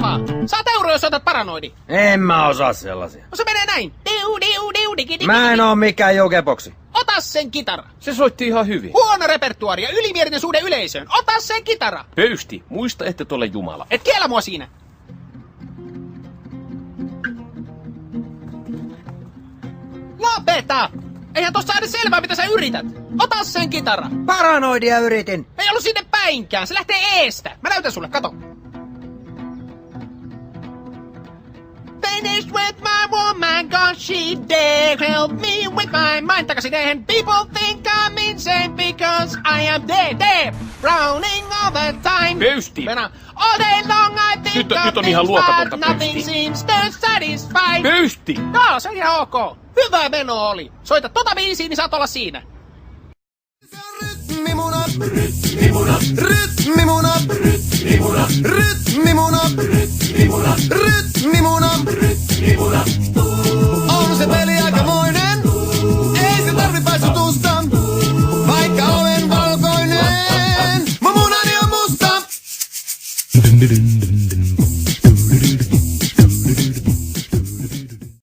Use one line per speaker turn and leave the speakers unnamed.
mahtavaa! Saat euro, jos otat paranoidi.
En mä osaa sellaisia.
No se menee näin.
Mä en oo mikään jokeboksi.
Ota sen kitara.
Se soitti ihan hyvin.
Huono repertuaari ja ylimielinen suhde yleisöön. Ota sen kitara.
Pöysti, muista, että ole Jumala.
Et kiellä mua siinä. Lopeta! Eihän tossa edes selvää, mitä sä yrität. Ota sen kitara.
Paranoidia yritin.
Ei ollut sinne päinkään. Se lähtee eestä. Mä näytän sulle, kato. Finished with my woman, cause she dead. Help me with my mind. Takaisin eihän. People think I'm insane because I am dead. Drowning all the time.
Pöysti!
Venä. All day long I think
Nyt
of
on ihan
things,
luokatonta,
but nothing
Pöysti.
seems to satisfy.
Pöysti!
Joo, se on ihan ok. Hyvä meno oli. Soita tota biisiä, niin saat olla siinä.
Rytmimuna, rytmimuna, rytmimuna, rytmimuna,